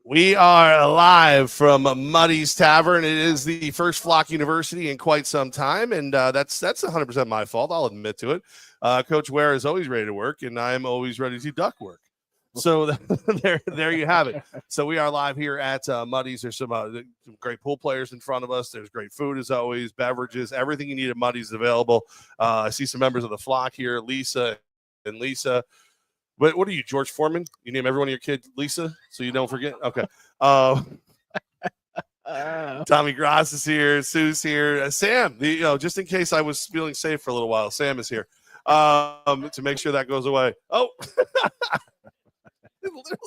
We are live from Muddy's Tavern. It is the first Flock University in quite some time, and that's 100% my fault. I'll admit to it. Coach Ware is always ready to work, and I'm always ready to duck work. So there you have it. So we are live here at Muddy's. There's some great pool players in front of us. There's great food as always, beverages, everything you need at Muddy's is available. I see some members of the Flock here, Lisa and Lisa. What are you, George Foreman? You name every one of your kids Lisa, so you don't forget? Okay. Tommy Gross is here. Sue's here. Sam, just in case I was feeling safe for a little while, Sam is here to make sure that goes away. Oh,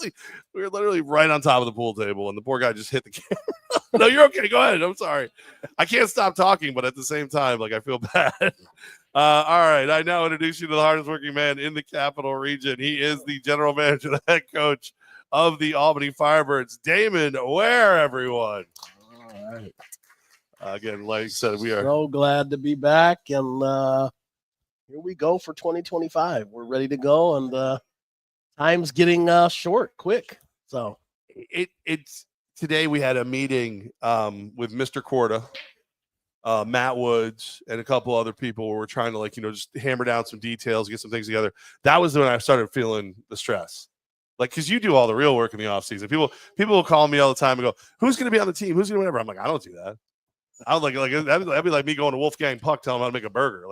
we were literally right on top of the pool table, and the poor guy just hit the camera. No, you're okay. Go ahead. I'm sorry. I can't stop talking, but at the same time, I feel bad. All right. I now introduce you to the hardest working man in the Capital Region. He is the general manager, the head coach of the Albany Firebirds, Damon Ware, everyone. All right. Again, like I said, we are so glad to be back, and here we go for 2025. We're ready to go, and time's getting quick. So it's today we had a meeting with Mr. Corda, Matt Woods, and a couple other people where we're trying to just hammer down some details, get some things together. That was when I started feeling the stress. Because you do all the real work in the offseason. People will call me all the time and go, "Who's going to be on the team? Who's going to whatever?" I'm like, I don't do that. I would that'd be like me going to Wolfgang Puck telling him how to make a burger.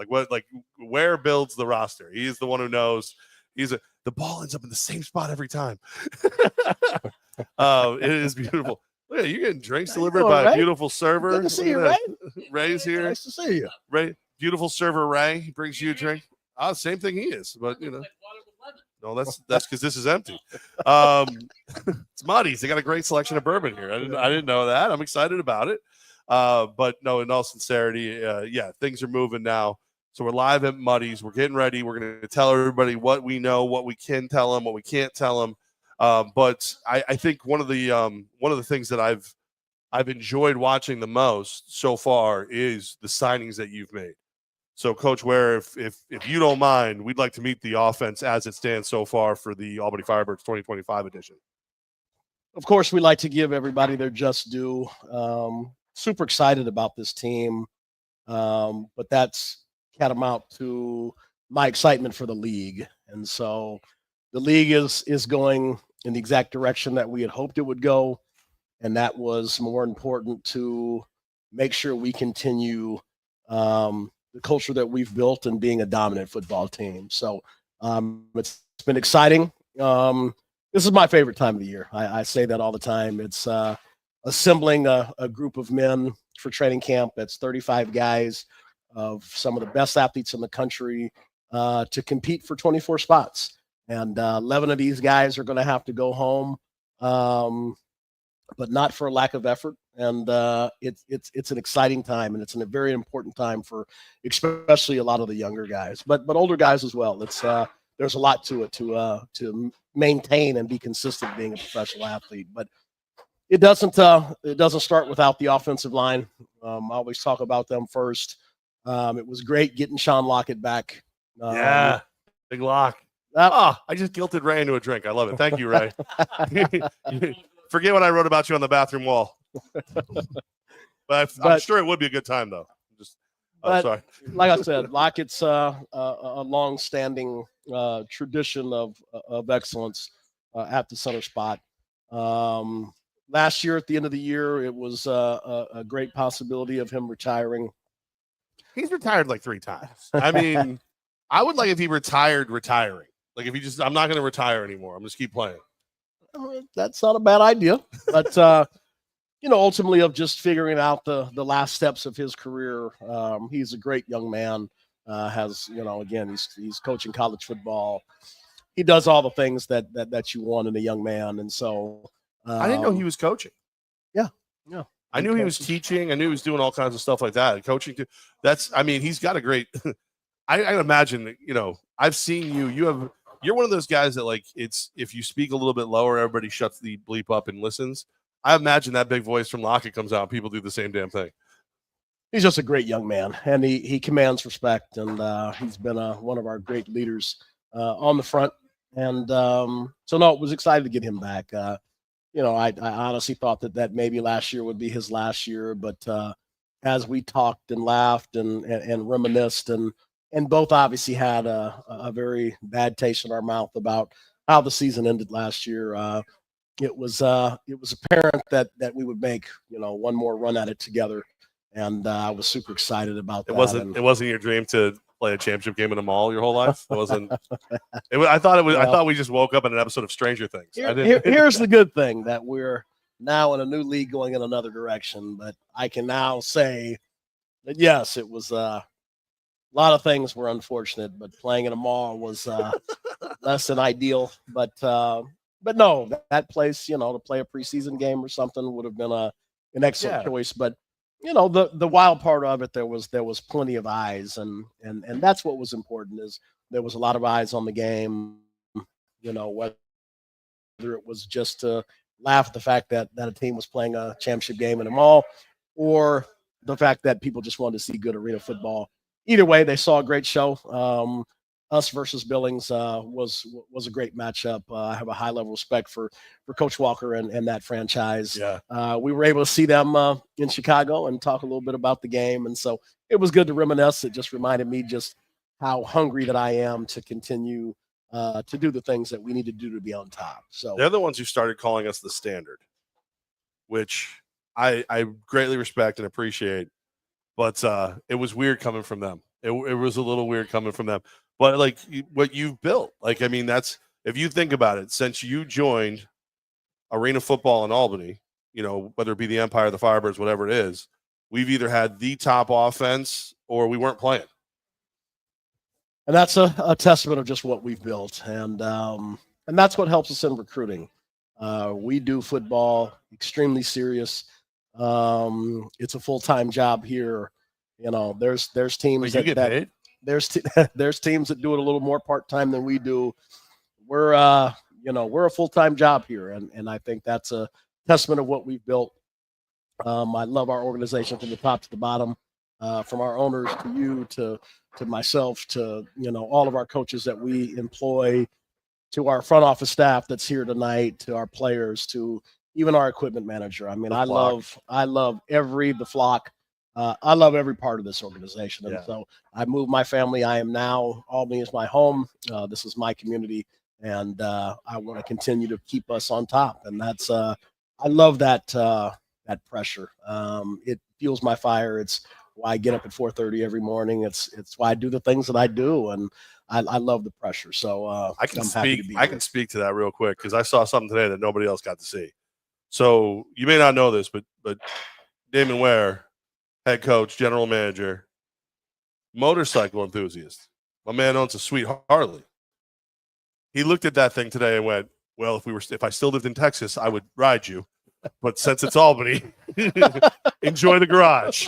Where builds the roster? He's the one who knows. The ball ends up in the same spot every time. It is beautiful. Look at you getting drinks delivered by a beautiful server. Good to see you, Ray. Ray's here. Nice to see you. Ray, beautiful server Ray. He brings you a drink. Same thing he is, but no, that's because this is empty. It's Muddy's. They got a great selection of bourbon here. I didn't know that. I'm excited about it. But no, in all sincerity, things are moving now. So we're live at Muddy's. We're getting ready. We're going to tell everybody what we know, what we can tell them, what we can't tell them. But I think one of the things that I've enjoyed watching the most so far is the signings that you've made. So, Coach Ware, if you don't mind, we'd like to meet the offense as it stands so far for the Albany Firebirds 2025 edition. Of course, we like to give everybody their just due. Super excited about this team, but that's catamount to my excitement for the league. And so the league is going in the exact direction that we had hoped it would go, and that was more important to make sure we continue the culture that we've built and being a dominant football team. So it's been exciting. This is my favorite time of the year. I say that all the time. It's assembling a group of men for training camp. That's 35 guys of some of the best athletes in the country to compete for 24 spots. And 11 of these guys are going to have to go home, but not for a lack of effort. And it's an exciting time, and it's a very important time for especially a lot of the younger guys, but older guys as well. It's there's a lot to it to maintain and be consistent being a professional athlete. But it doesn't start without the offensive line. I always talk about them first. It was great getting Sean Lockett back. Big Lock. I just guilted Ray into a drink. I love it. Thank you, Ray. Forget what I wrote about you on the bathroom wall. But I'm sure it would be a good time, though. Sorry. Like I said, Lockett's a long-standing tradition of excellence at the center spot. Last year, at the end of the year, it was a great possibility of him retiring. He's retired like 3 times. I mean, I would like if he retiring. Like if he just, I'm not going to retire anymore. I'm just keep playing. That's not a bad idea. But, ultimately of just figuring out the last steps of his career. He's a great young man. Again, he's coaching college football. He does all the things that you want in a young man. And so I didn't know he was coaching. Yeah. I knew he was teaching. I knew he was doing all kinds of stuff like that. Coaching too. He's got a great, I imagine, I've seen you're one of those guys that it's, if you speak a little bit lower, everybody shuts the bleep up and listens. I imagine that big voice from Lockett comes out and people do the same damn thing. He's just a great young man, and he commands respect, and he's been one of our great leaders on the front. And was excited to get him back. I honestly thought that maybe last year would be his last year, but as we talked and laughed and reminisced and both obviously had a very bad taste in our mouth about how the season ended last year. It was apparent that we would make one more run at it together, and I was super excited about that. It wasn't your dream to play a championship game in a mall your whole life. It wasn't. I thought it was. Well, I thought we just woke up in an episode of Stranger Things. Here's the good thing, that we're now in a new league going in another direction. But I can now say that yes, it was a lot of things were unfortunate, but playing in a mall was less than ideal. But no, that place, to play a preseason game or something would have been an excellent choice. But the wild part of it, there was plenty of eyes, and that's what was important, is there was a lot of eyes on the game. Whether it was just to laugh at the fact that a team was playing a championship game in a mall, or the fact that people just wanted to see good arena football. Either way, they saw a great show. Us versus Billings was a great matchup. I have a high level of respect for Coach Walker and that franchise. Yeah. We were able to see them in Chicago and talk a little bit about the game, and so it was good to reminisce. It just reminded me just how hungry that I am to continue to do the things that we need to do to be on top. So they're the ones who started calling us the Standard, which I greatly respect and appreciate. But it was weird coming from them. It was a little weird coming from them. But like what you've built, like, I mean, that's, if you think about it, since you joined arena football in Albany, whether it be the Empire, the Firebirds, whatever it is, we've either had the top offense or we weren't playing. And that's a testament of just what we've built. And that's what helps us in recruiting. We do football extremely serious. It's a full-time job here. There's teams Wait, you get paid? There's teams that do it a little more part-time than we do. We're a full-time job here, and I think that's a testament of what we've built. I love our organization from the top to the bottom, from our owners to you to myself to all of our coaches that we employ, to our front office staff that's here tonight, to our players, to even our equipment manager. I mean, I love the flock. I love every part of this organization. And so I moved my family. I am now, Albany is my home. This is my community. And I want to continue to keep us on top. And that's, I love that pressure. It fuels my fire. It's why I get up at 4:30 every morning. It's why I do the things that I do. And I love the pressure. So I can speak to that real quick, because I saw something today that nobody else got to see. So you may not know this, but Damon Ware, head coach, general manager, motorcycle enthusiast. My man owns a sweet Harley. He looked at that thing today and went, well, if I still lived in Texas, I would ride you. But since it's Albany, enjoy the garage.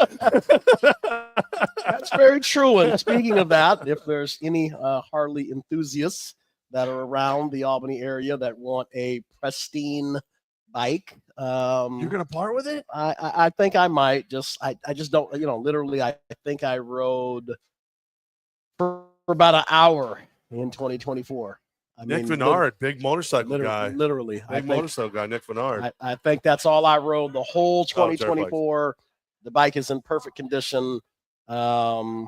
That's very true. And speaking of that, if there's any Harley enthusiasts that are around the Albany area that want a pristine bike, you're gonna part with it? I think I might. I just don't. Literally, I think I rode for about an hour in 2024. Nick Vennard, big motorcycle guy. Literally. Big motorcycle guy, Nick Vennard. I think that's all I rode the whole 2024. The bike is in perfect condition. Spitzy's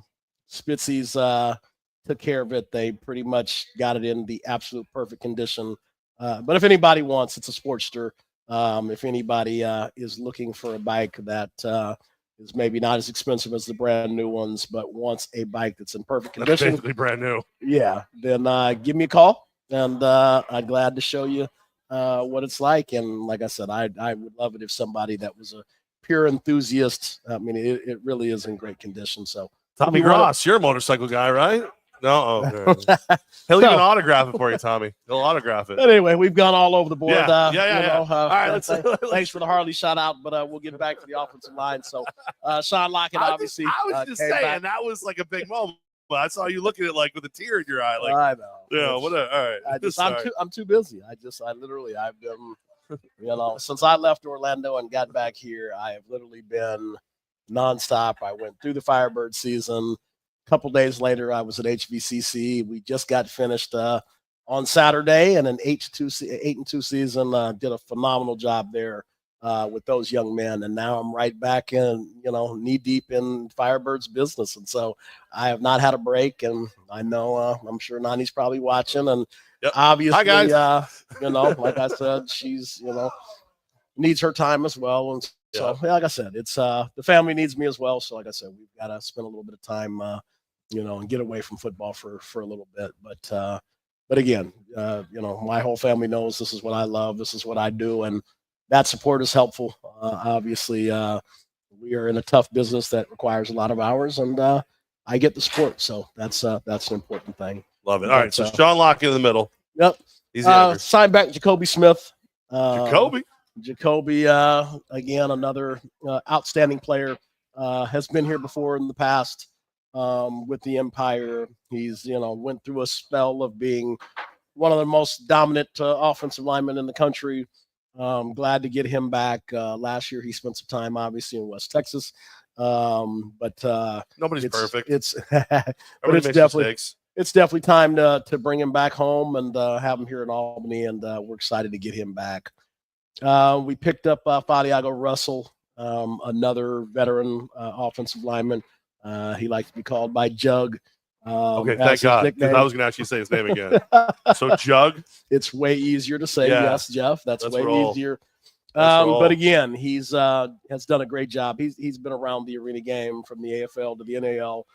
took care of it. They pretty much got it in the absolute perfect condition. But if anybody wants, it's a Sportster. If anybody is looking for a bike that is maybe not as expensive as the brand new ones, but wants a bike that's in perfect condition. That's basically brand new. Yeah. Then give me a call. And I'm glad to show you what it's like. And like I said, I would love it if somebody that was a pure enthusiast. I mean, it really is in great condition. So, Tommy Gross, you're a motorcycle guy, right? No, okay. He'll even autograph it for you, Tommy. He'll autograph it. Anyway, we've gone all over the board. Yeah. All right, thanks for the Harley shout out, but we'll get back to the offensive line. So, Sean Lockett, obviously, I was just saying that was like a big moment. But I saw you looking at it like with a tear in your eye. Like, I know. Yeah, whatever. All right. I'm too busy. I've been, since I left Orlando and got back here, I have literally been nonstop. I went through the Firebird season. A couple days later, I was at HVCC. We just got finished on Saturday, and an 8-2 season. Did a phenomenal job there with those young men, and now I'm right back in, knee deep in Firebird's business, and so I have not had a break. And I know I'm sure Nani's probably watching, and obviously, hi guys. Like I said, she's needs her time as well, and so like I said, it's the family needs me as well. So like I said, we've got to spend a little bit of time, and get away from football for a little bit, but again, my whole family knows this is what I love. This is what I do. And that support is helpful. Obviously, we are in a tough business that requires a lot of hours, and I get the support. So that's an important thing. Love it. All right. So Sean Locke in the middle. Yep. He's signed back Jacoby Smith. Jacoby, again, another outstanding player. Has been here before in the past. With the Empire, he's went through a spell of being one of the most dominant offensive linemen in the country. Glad to get him back. Last year he spent some time obviously in West Texas, but nobody's perfect. It's but it's definitely time to bring him back home and have him here in Albany, and we're excited to get him back. We picked up Fadiago Russell, another veteran offensive lineman. He likes to be called by Jug. Okay, thank God, because I was going to actually say his name again. So Jug. It's way easier to say. Yes, Jeff. That's way easier. But again, he's has done a great job. He's been around the arena game from the AFL to the NAL,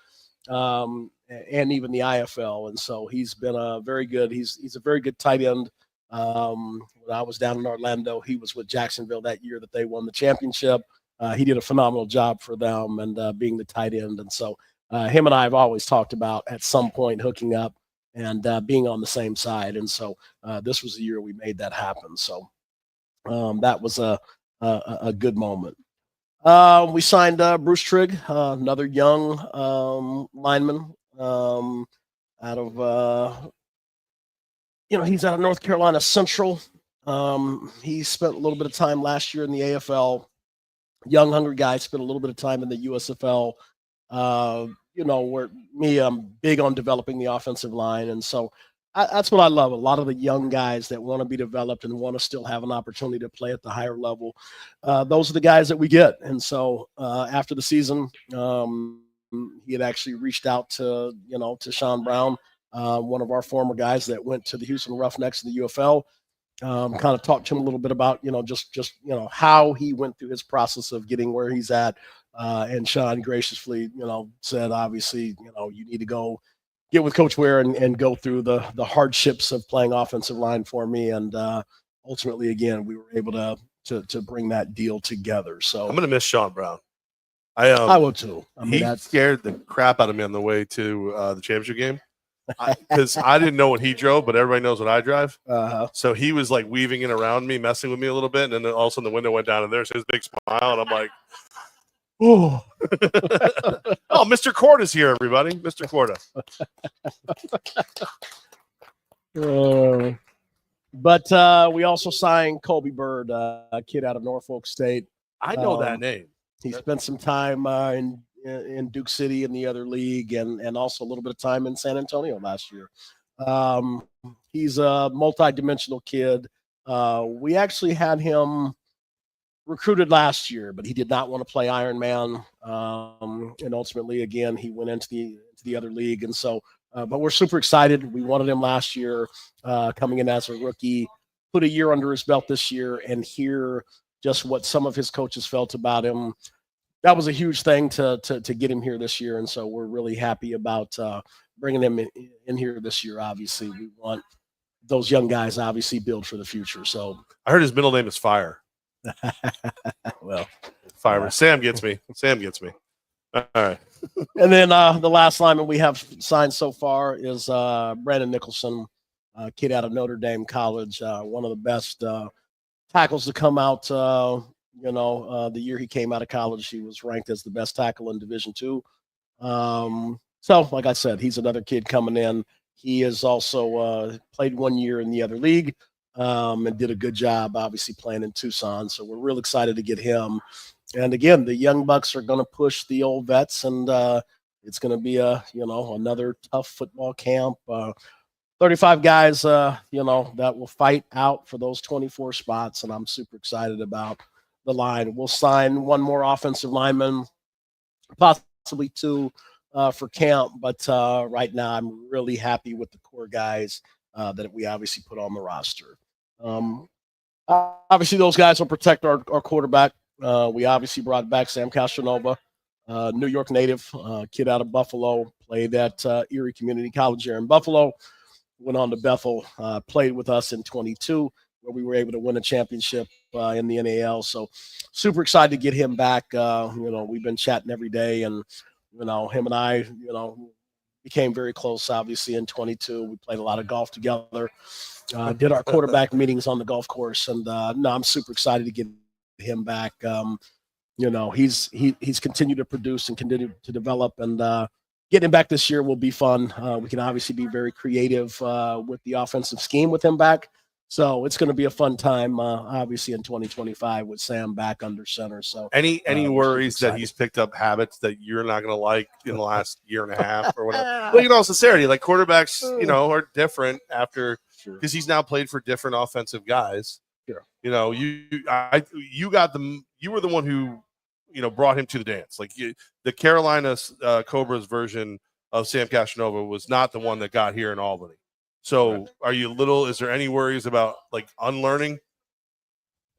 and even the IFL, and so he's been a very good. He's a very good tight end. When I was down in Orlando, he was with Jacksonville that year that they won the championship. He did a phenomenal job for them, and being the tight end. And so him and I have always talked about at some point hooking up and being on the same side. And so this was the year we made that happen. So that was a good moment. We signed Bruce Trigg, another young lineman out of he's out of North Carolina Central. He spent a little bit of time last year in the AFL. Young, hungry guy, spent a little bit of time in the USFL. Where I'm big on developing the offensive line. And so that's what I love. A lot of the young guys that want to be developed and want to still have an opportunity to play at the higher level. Those are the guys that we get. And so after the season, he had actually reached out to Sean Brown, one of our former guys that went to the Houston Roughnecks in the UFL. Kind of talked to him a little bit about, just how he went through his process of getting where he's at. And Sean graciously, said, obviously, you need to go get with Coach Ware and go through the hardships of playing offensive line for me. And ultimately, again, we were able to bring that deal together. So I'm going to miss Sean Brown. I will too. He scared the crap out of me on the way to the championship game. Because I didn't know what he drove, but everybody knows what I drive. So he was like weaving in around me, messing with me a little bit, and then all of a sudden the window went down, and there's his big smile, and I'm like, oh, oh, Mr. Corda's here, everybody, Mr. Corda. But we also signed Colby Bird, a kid out of Norfolk State. I know that name. He spent some time in Duke City in the other league, and also a little bit of time in San Antonio last year. He's a multi-dimensional kid. We actually had him recruited last year, but he did not want to play Ironman. And ultimately, again, he went into the other league. And so, but we're super excited. We wanted him last year, coming in as a rookie, put a year under his belt this year, and hear just what some of his coaches felt about him. That was a huge thing to get him here this year. And so we're really happy about bringing him in here this year. Obviously, we want those young guys obviously build for the future. So I heard his middle name is Fire. Well, Fire. Sam gets me. All right. And then the last lineman we have signed so far is Brandon Nicholson, a kid out of Notre Dame College, one of the best tackles to come out. The year he came out of college, he was ranked as the best tackle in Division II. So, like I said, he's another kid coming in. He has also played 1 year in the other league and did a good job, obviously, playing in Tucson. So we're real excited to get him. And again, the young bucks are going to push the old vets, and it's going to be another tough football camp. 35 guys, that will fight out for those 24 spots, and I'm super excited about the line. We'll sign one more offensive lineman, possibly two for camp, but right now I'm really happy with the core guys that we obviously put on the roster. Obviously, those guys will protect our quarterback. We obviously brought back Sam Castronova, New York native, kid out of Buffalo, played at Erie Community College here in Buffalo, went on to Bethel, played with us in 22, where we were able to win a championship in the NAL. So super excited to get him back. We've been chatting every day, and, him and I, became very close, obviously, in 22. We played a lot of golf together, did our quarterback meetings on the golf course. And I'm super excited to get him back. He's continued to produce and continue to develop, and getting him back this year will be fun. We can obviously be very creative with the offensive scheme with him back. So it's going to be a fun time, obviously, in 2025 with Sam back under center. So any worries that he's picked up habits that you're not going to like in the last year and a half or whatever? Well, in all sincerity, like quarterbacks, are different after because he's now played for different offensive guys. Sure. You were the one who, brought him to the dance. Like the Carolina Cobras version of Sam Castronova was not the one that got here in Albany. So is there any worries about like unlearning?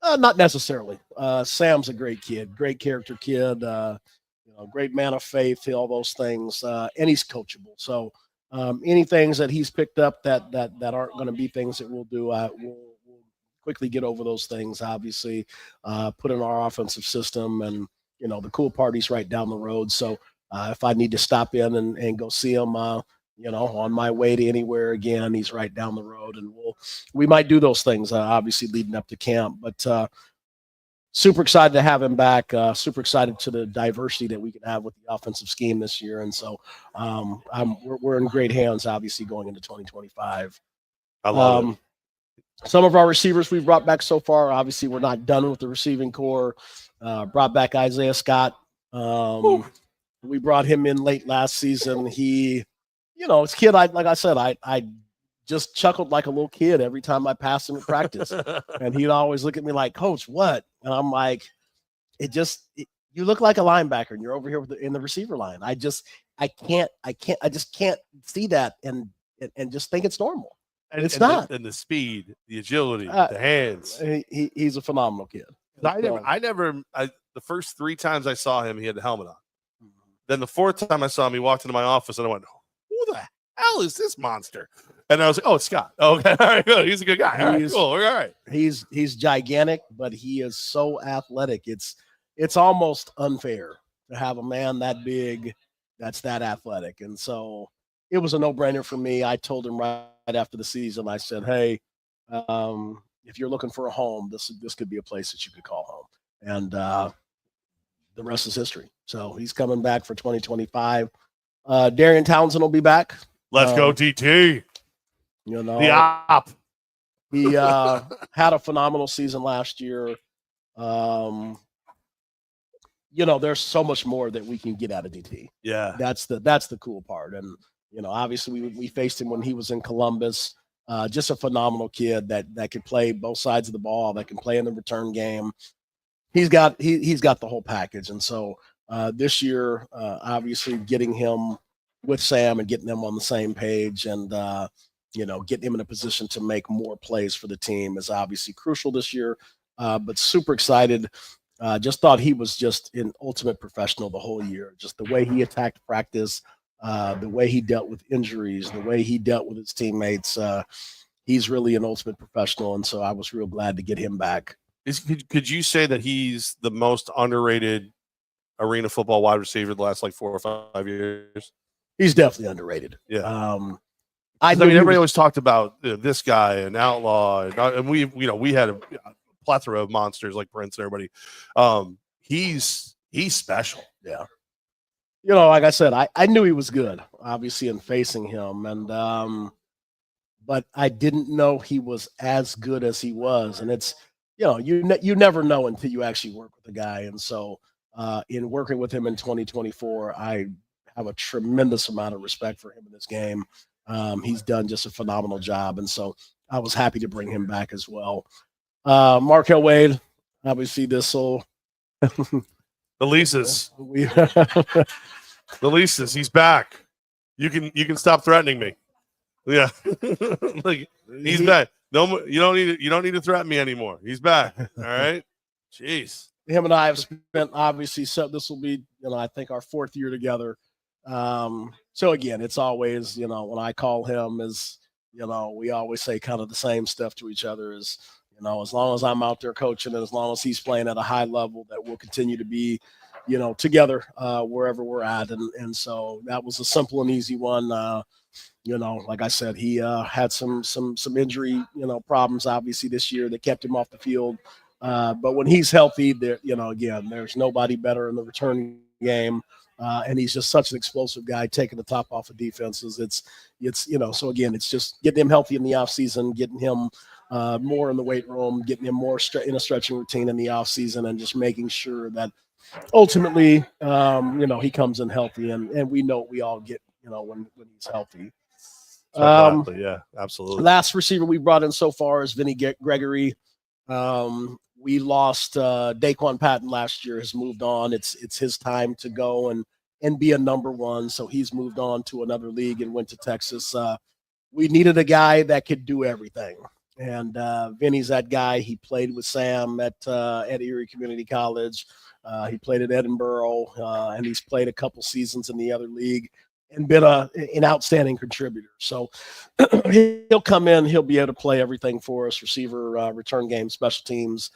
Not necessarily. Sam's a great kid, great character kid, great man of faith, all those things. And he's coachable. So any things that he's picked up that aren't going to be things that we'll do, we'll quickly get over those things, obviously, put in our offensive system, and, the cool party's right down the road. So if I need to stop in and go see him, on my way to anywhere again, he's right down the road, and we might do those things, obviously leading up to camp, but super excited to have him back. Super excited to the diversity that we can have with the offensive scheme this year. And so we're in great hands, obviously, going into 2025. I love it. Some of our receivers we've brought back so far, obviously we're not done with the receiving core. Brought back Isaiah Scott. We brought him in late last season. He, it's kid. I just chuckled like a little kid every time I passed him in practice, and he'd always look at me like, "Coach, what?" And I'm like, you look like a linebacker, and you're over here in the receiver line. I just can't see that and just think it's normal. And it's not. And the speed, the agility, the hands. He's a phenomenal kid. The first 3 times I saw him, he had the helmet on. Then the 4th time I saw him, he walked into my office, and I went, "Who the hell is this monster?" And I was like, "Oh, it's Scott. Okay, all right, good. He's a good guy. All right, cool. All right." He's gigantic, but he is so athletic. It's almost unfair to have a man that big that's that athletic. And so it was a no-brainer for me. I told him right after the season, I said, "Hey, if you're looking for a home, this could be a place that you could call home." And the rest is history. So he's coming back for 2025. Darian Townsend will be back. Let's go, DT. The op. He had a phenomenal season last year. There's so much more that we can get out of DT. Yeah, that's the cool part. And obviously we faced him when he was in Columbus. Just a phenomenal kid that could play both sides of the ball, that can play in the return game. He's got the whole package. And so this year, obviously getting him with Sam and getting them on the same page, and getting him in a position to make more plays for the team is obviously crucial this year. But super excited. Just thought he was just an ultimate professional the whole year. Just the way he attacked practice, the way he dealt with injuries, the way he dealt with his teammates. He's really an ultimate professional, and so I was real glad to get him back. Could you say that he's the most underrated arena football wide receiver the last 4 or 5 years? He's definitely underrated. Yeah. Everybody always talked about this guy and Outlaw, and we had a plethora of monsters like Prince and everybody. He's special. Yeah. Like I said, I knew he was good, obviously, in facing him, and but I didn't know he was as good as he was. And it's you never know until you actually work with the guy. And so in working with him in 2024, I have a tremendous amount of respect for him in this game. He's done just a phenomenal job, and so I was happy to bring him back as well. Markel Wade, obviously this will The leases. we The leases. He's back. You can stop threatening me. Yeah. Like he's back. No more, you don't need to threaten me anymore. He's back. All right. Jeez. Him and I have spent obviously, so this will be, I think our 4th year together. So again, it's always, when I call him is, we always say kind of the same stuff to each other as, as long as I'm out there coaching and as long as he's playing at a high level, that we'll continue to be, together wherever we're at. And so that was a simple and easy one. Like I said, he had some injury, problems obviously this year that kept him off the field. But when he's healthy, there, again, there's nobody better in the return game. And he's just such an explosive guy, taking the top off of defenses. It's so again, it's just getting him healthy in the offseason, getting him more in the weight room, getting him more in a stretching routine in the offseason, and just making sure that ultimately, he comes in healthy, and we know we all get, when he's healthy. Yeah, absolutely. Last receiver we brought in so far is Vinny Gregory. We lost Daquan Patton last year, has moved on. It's his time to go and be a number one. So he's moved on to another league and went to Texas. We needed a guy that could do everything. And Vinny's that guy. He played with Sam at Erie Community College. He played at Edinboro, and he's played a couple seasons in the other league and been an outstanding contributor. So he'll come in, he'll be able to play everything for us, receiver, return game, special teams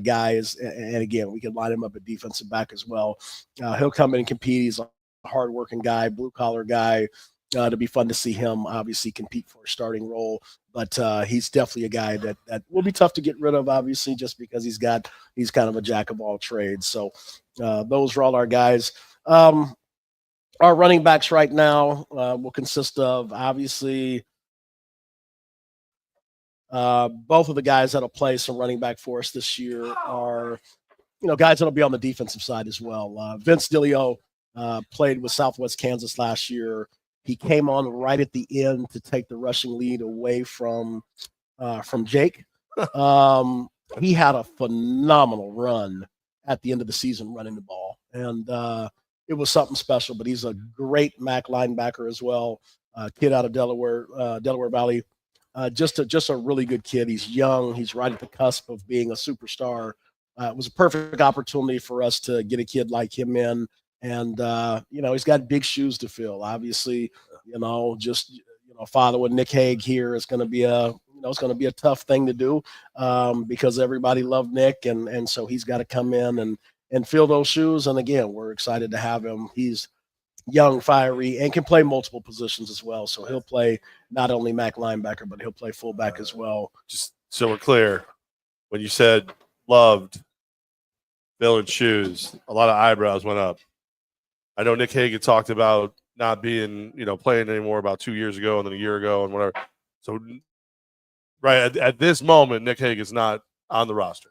guys. And again, we can line him up at defensive back as well. He'll come in and compete. He's a hardworking guy, blue collar guy. To be fun to see him obviously compete for a starting role, but he's definitely a guy that will be tough to get rid of, obviously, just because he's kind of a jack of all trades. So those are all our guys. Our running backs right now will consist of obviously both of the guys that'll play some running back for us this year are, guys that'll be on the defensive side as well. Vince Dilio played with Southwest Kansas last year. He came on right at the end to take the rushing lead away from Jake. He had a phenomenal run at the end of the season running the ball, and it was something special. But he's a great MAC linebacker as well. Kid out of Delaware Valley. Just a really good kid. He's young. He's right at the cusp of being a superstar. It was a perfect opportunity for us to get a kid like him in. And, he's got big shoes to fill. Obviously, following Nick Hague here is going to be it's going to be a tough thing to do because everybody loved Nick. And so he's got to come in and fill those shoes. And again, we're excited to have him. He's young, fiery, and can play multiple positions as well. So he'll play not only MAC linebacker, but he'll play fullback as well. Just so we're clear, when you said loved filling shoes, a lot of eyebrows went up. I know Nick Hague talked about not being, playing anymore about 2 years ago and then a year ago and whatever. So, right at this moment, Nick Hague is not on the roster.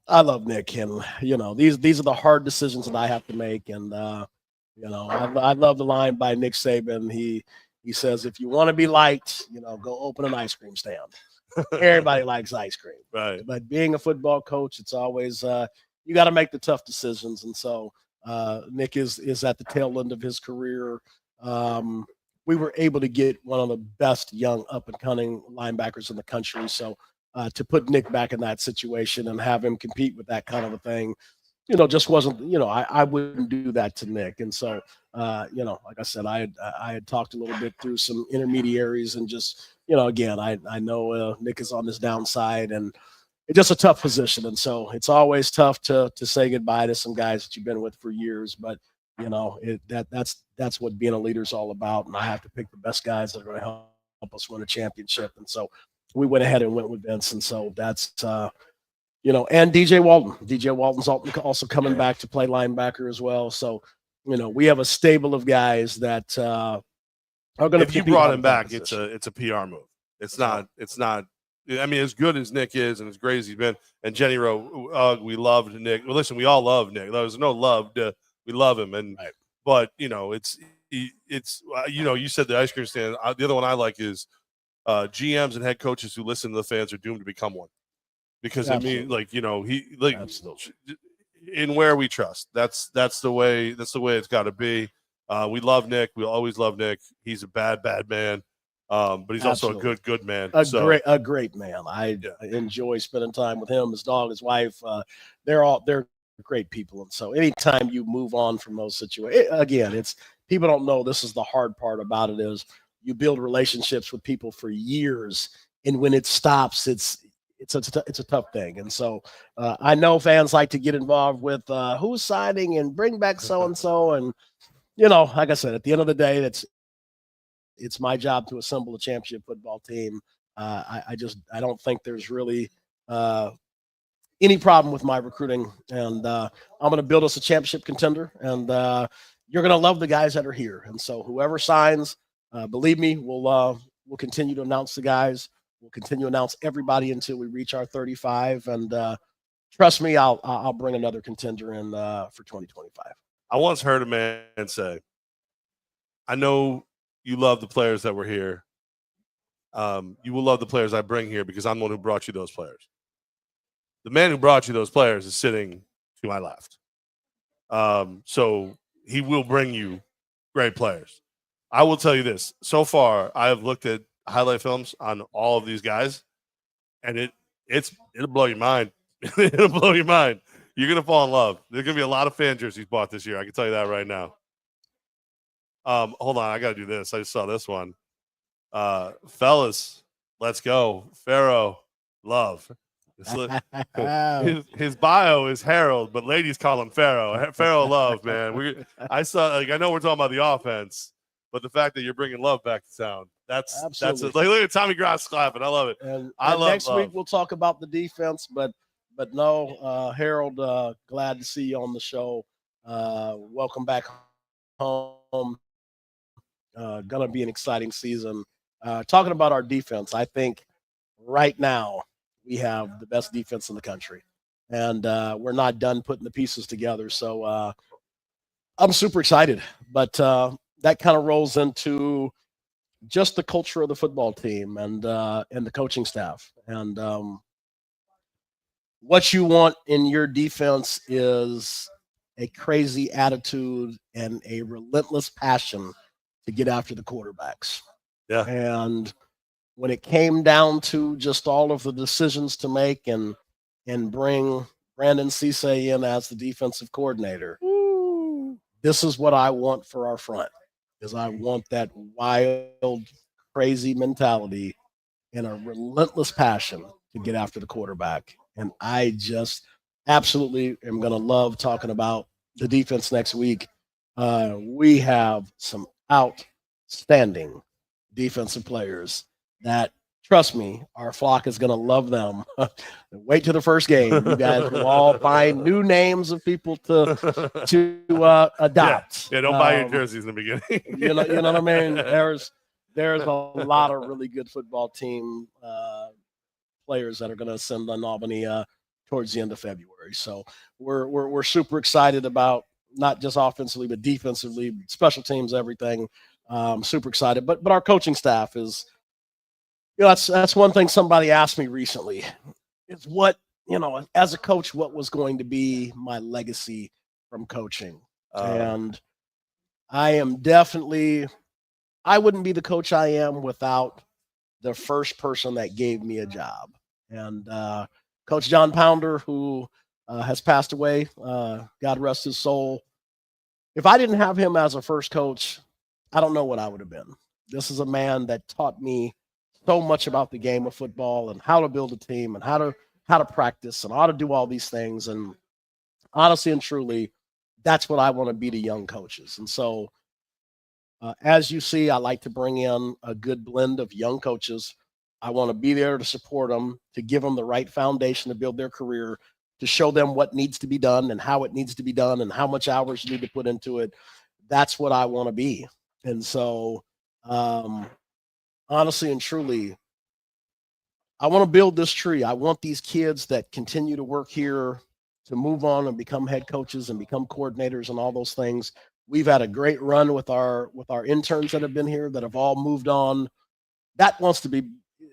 I love Nick, and these are the hard decisions that I have to make. And I love the line by Nick Saban. He says, if you want to be liked, go open an ice cream stand. Everybody likes ice cream, right? But being a football coach, it's always you got to make the tough decisions, and so. Nick is at the tail end of his career. We were able to get one of the best young up-and-coming linebackers in the country. So to put Nick back in that situation and have him compete with that kind of a thing, just wasn't, I wouldn't do that to Nick. And so, like I said, I had talked a little bit through some intermediaries and just, again, I know Nick is on this downside and it's just a tough position. And so it's always tough to say goodbye to some guys that you've been with for years, but that's what being a leader is all about. And I have to pick the best guys that are going to help us win a championship. And so we went ahead and went with Vince. And so that's, and DJ Walton's also coming back to play linebacker as well. So, we have a stable of guys that are going to. If you brought him back, it's a PR move. It's not. I mean, as good as Nick is and as great as he's been, and Jenny Rowe, we loved Nick. Well, listen, we all love Nick. There's no love. We love him, and right. But it's you said the ice cream stand. The other one I like is GMs and head coaches who listen to the fans are doomed to become one, because Absolutely. Absolutely. In Ware we trust. That's the way it's got to be. We love Nick. We'll always love Nick. He's a bad man, but he's also a good man. A great man. I enjoy spending time with him, his dog, his wife. They're great people, and so anytime you move on from those situations, again, it's people don't know this is the hard part about it is you build relationships with people for years, and when it stops, it's a tough thing. And so I know fans like to get involved with who's signing and bring back so and so, and like I said, at the end of the day, it's my job to assemble a championship football team. I don't think there's really any problem with my recruiting, and I'm going to build us a championship contender, and you're going to love the guys that are here. And so whoever signs, believe me, we'll continue to announce the guys. We'll continue to announce everybody until we reach our 35. And trust me, I'll bring another contender in for 2025. I once heard a man say, I know you love the players that were here. You will love the players I bring here because I'm the one who brought you those players. The man who brought you those players is sitting to my left. So he will bring you great players. I will tell you this. So far, I have looked at highlight films on all of these guys, and it'll blow your mind. It'll blow your mind. You're going to fall in love. There's going to be a lot of fan jerseys bought this year. I can tell you that right now. Hold on. I got to do this. I just saw this one. Fellas, let's go. Pharaoh, love. His bio is Harold, but ladies call him Pharaoh. Pharaoh Love, man. I know we're talking about the offense, but the fact that you're bringing Love back to town, that's it. Like, look at Tommy Gross clapping. I love it. And I love next Love. Week we'll talk about the defense, but no, Harold, glad to see you on the show. Welcome back home. Gonna be an exciting season. Talking about our defense, I think right now we have the best defense in the country, and we're not done putting the pieces together. So I'm super excited, but that kind of rolls into just the culture of the football team and the coaching staff. And what you want in your defense is a crazy attitude and a relentless passion to get after the quarterbacks. Yeah. And when it came down to just all of the decisions to make and bring Brandon Cisse in as the defensive coordinator, this is what I want for our front, is I want that wild, crazy mentality and a relentless passion to get after the quarterback. And I just absolutely am going to love talking about the defense next week. We have some outstanding defensive players that, trust me, our flock is going to love them. Wait till the first game. You guys will all find new names of people to adopt. Yeah, don't buy your jerseys in the beginning. you know what I mean? There's a lot of really good football team players that are going to ascend on Albany towards the end of February. So we're super excited about not just offensively, but defensively, special teams, everything. Super excited. But our coaching staff is, that's one thing somebody asked me recently, is what, as a coach, what was going to be my legacy from coaching. And I am definitely, I wouldn't be the coach I am without the first person that gave me a job. And Coach John Pounder, who has passed away, God rest his soul. If I didn't have him as a first coach, I don't know what I would have been. This is a man that taught me so much about the game of football and how to build a team and how to practice and how to do all these things. And honestly and truly, that's what I want to be to young coaches. And so, as you see, I like to bring in a good blend of young coaches. I want to be there to support them, to give them the right foundation to build their career, to show them what needs to be done and how it needs to be done and how much hours you need to put into it. That's what I want to be. And so, honestly and truly, I want to build this tree. I want these kids that continue to work here to move on and become head coaches and become coordinators and all those things. We've had a great run with our interns that have been here that have all moved on. That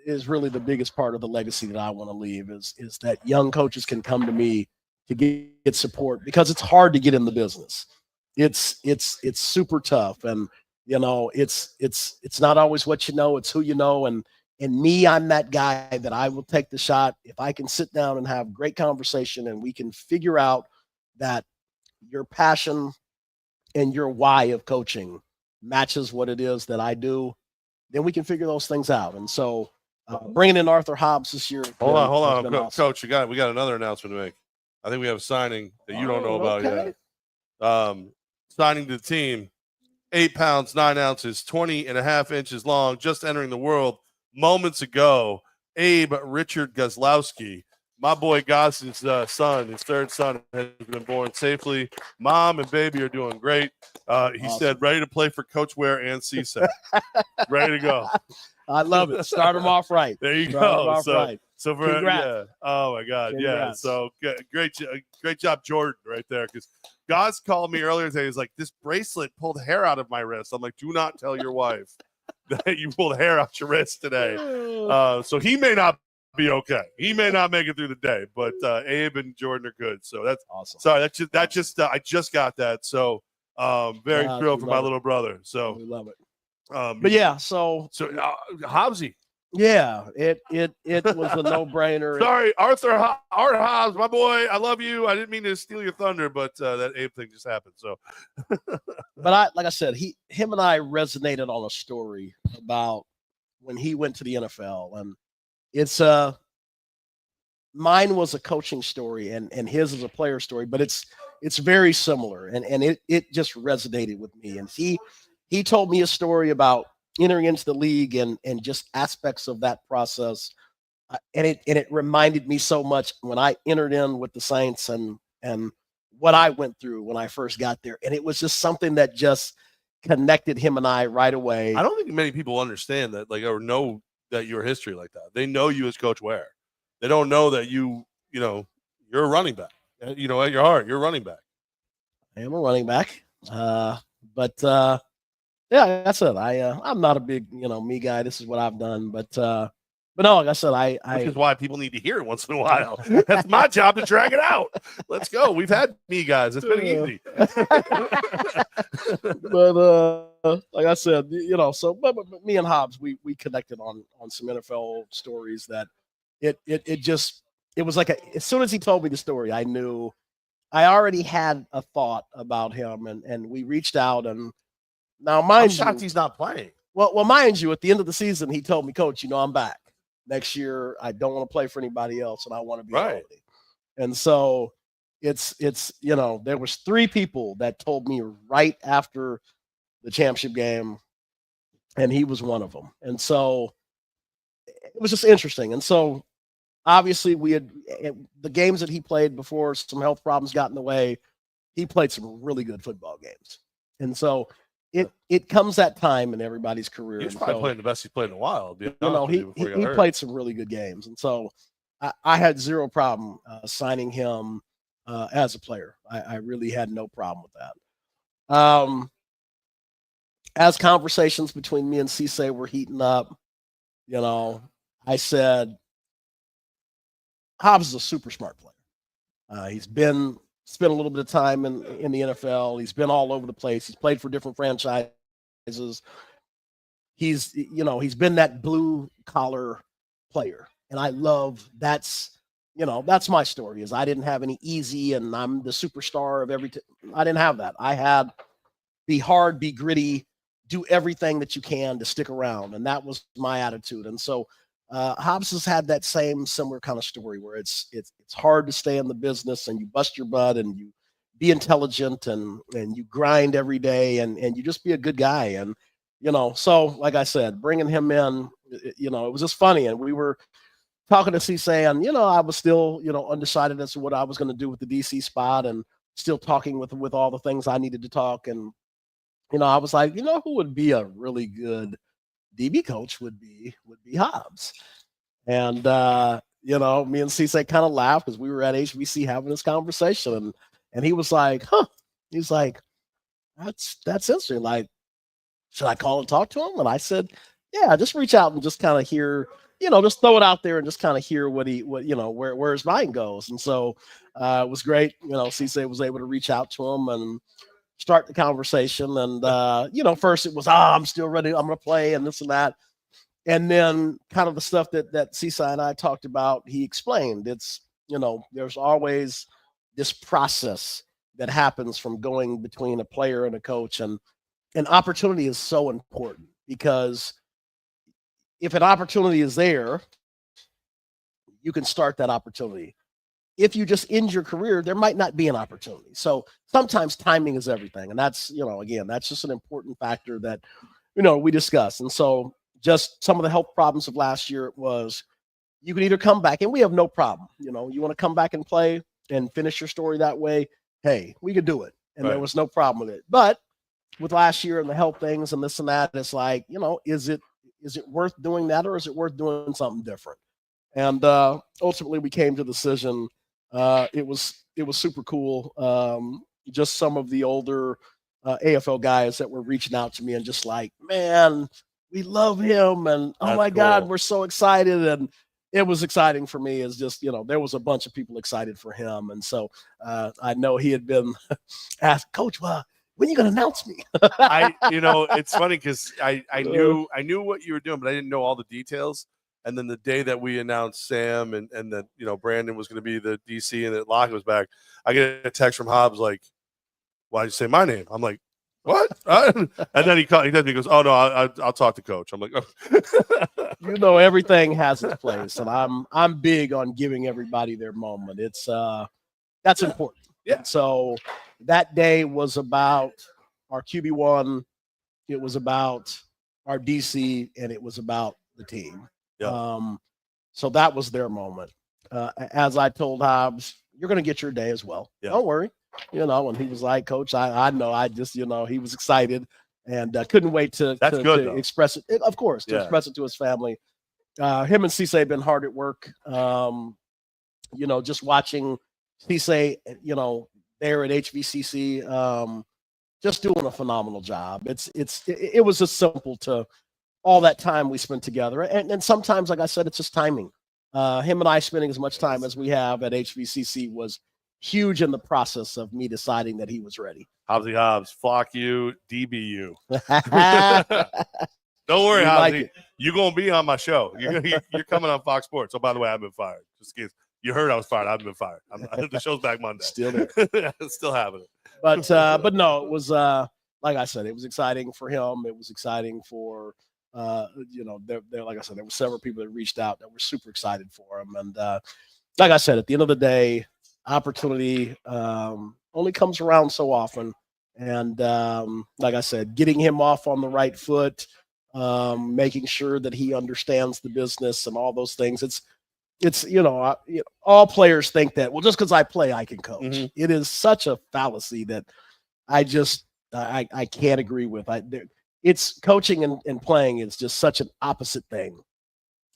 is really the biggest part of the legacy that I want to leave is that young coaches can come to me to get support, because it's hard to get in the business. It's super tough, and it's not always what you know, it's who you know. And me, I'm that guy that I will take the shot if I can sit down and have great conversation and we can figure out that your passion and your why of coaching matches what it is that I do, then we can figure those things out. And so bringing in Arthur Hobbs this year. Hold on. Awesome. Coach, we got another announcement to make. I think we have a signing that you don't know about yet. Signing to the team, 8 pounds, 9 ounces, 20.5 inches long, just entering the world moments ago. Abe Richard Gozlowski. My boy Goss's son, his third son, has been born safely. Mom and baby are doing great. He said, ready to play for Coach Ware and CSA. Ready to go. I love it. Start them off right. There you go. So for oh my God, Congrats. Yeah. So great job, Jordan, right there. Because Goss called me earlier today. He's like, this bracelet pulled hair out of my wrist. I'm like, do not tell your wife that you pulled hair out your wrist today. So he may not be okay. He may not make it through the day, but Abe and Jordan are good. So that's awesome. Sorry, I just got that. So very thrilled for my little brother. So we love it. But yeah, so Hobbsy. Yeah, it was a no-brainer. Sorry, Art Hobbs, my boy. I love you. I didn't mean to steal your thunder, but that Abe thing just happened. So, but like I said, him and I resonated on a story about when he went to the NFL, and it's mine was a coaching story, and his is a player story, but it's very similar, and it just resonated with me. And he told me a story about entering into the league and just aspects of that process. And it reminded me so much when I entered in with the Saints and what I went through when I first got there. And it was just something that just connected him and I right away. I don't think many people understand that, or know that your history like that. They know you as Coach Ware. They don't know that you're a running back. At your heart, you're a running back. I am a running back. Yeah, that's it. I'm not a big, me guy. This is what I've done, but no, like I said, which is why people need to hear it once in a while. That's my job to drag it out. Let's go. We've had me guys. It's been easy. But like I said, but me and Hobbs, we connected on some NFL stories that it was like as soon as he told me the story, I knew I already had a thought about him, and we reached out. And now, mind you, I'm shocked he's not playing. Well, mind you, at the end of the season, he told me, Coach, I'm back next year. I don't want to play for anybody else, and I want to be healthy. And so it's there was 3 people that told me right after the championship game, and he was one of them. And so it was just interesting. And so obviously we had the games that he played before some health problems got in the way. He played some really good football games, and so it comes that time in everybody's career. He's probably playing the best he's played in a while. He played some really good games, and so I had zero problem signing him as a player. I really had no problem with that. As conversations between me and Cisse were heating up, I said, Hobbs is a super smart player. He's spent a little bit of time in the NFL. He's been all over the place. He's played for different franchises. He's been that blue collar player. And I love that's my story is I didn't have any easy and I'm the superstar of I didn't have that. I had be hard, be gritty, do everything that you can to stick around. And that was my attitude. And so Hobbs has had that similar kind of story where it's hard to stay in the business and you bust your butt and you be intelligent and you grind every day and you just be a good guy. And, so like I said, bringing him in, it was just funny. And we were talking to Cisse and, I was still, undecided as to what I was going to do with the DC spot and still talking with all the things I needed to talk. And, I was like, who would be a really good DB coach would be Hobbs. And, me and Cisse kind of laughed because we were at HBC having this conversation. And he was like, he's like, that's interesting. Like, should I call and talk to him? And I said, yeah, just reach out and just kind of hear, just throw it out there and just kind of hear what where his mind goes. And so it was great. Cisse was able to reach out to him and start the conversation. And first it was, I'm still ready. I'm going to play and this and that. And then kind of the stuff that Cisse and I talked about, he explained. It's, there's always this process that happens from going between a player and a coach, and opportunity is so important, because if an opportunity is there, you can start that opportunity. If you just end your career, there might not be an opportunity. So sometimes timing is everything. And that's, again, that's just an important factor that, we discuss. And so just some of the health problems of last year was, you can either come back, and we have no problem. You want to come back and play and finish your story that way. Hey, we could do it. And There was no problem with it. But with last year and the health things and this and that, it's like, is it worth doing that, or is it worth doing something different? And ultimately we came to the decision. It was super cool. Just some of the older AFL guys that were reaching out to me and just like, man, we love him. And oh my God, we're so excited. And it was exciting for me, as just, there was a bunch of people excited for him. And so I know he had been asked, Coach, when are you going to announce me? It's funny because I knew what you were doing, but I didn't know all the details. And then the day that we announced Sam and that, Brandon was going to be the DC and that Locke was back, I get a text from Hobbs like, why'd you say my name? I'm like, what? And then he texted me, he goes, oh, no, I'll talk to Coach. I'm like, oh. Everything has its place. And I'm big on giving everybody their moment. It's that's important. Yeah. And so that day was about our QB1. It was about our DC, and it was about the team. Yeah. So that was their moment. As I told Hobbs, you're going to get your day as well. Yeah. Don't worry. And he was like, Coach, I know. I just, he was excited and couldn't wait to express it. Of course, to express it to his family. Him and Cisse have been hard at work. Just watching Cisse, there at HVCC, just doing a phenomenal job. It was just simple to all that time we spent together. And sometimes, like I said, it's just timing. Him and I spending as much time as we have at HVCC was huge in the process of me deciding that he was ready. Hobbsy Hobbs, FlockU, DBU. Don't worry, Hobbsy. You're going to be on my show. You're coming on Fox Sports. Oh, by the way, I've been fired. Just in case you heard I was fired. I've been fired. The show's back Monday. Still there. Still having it. But no, it was, like I said, it was exciting for him. It was exciting for, there, like I said, there were several people that reached out that were super excited for him. And like I said, at the end of the day, opportunity only comes around so often. And like I said, getting him off on the right foot, making sure that he understands the business and all those things. It's all players think that, well, just because I play, I can coach. Mm-hmm. It is such a fallacy that I can't agree with. It's coaching and playing is just such an opposite thing.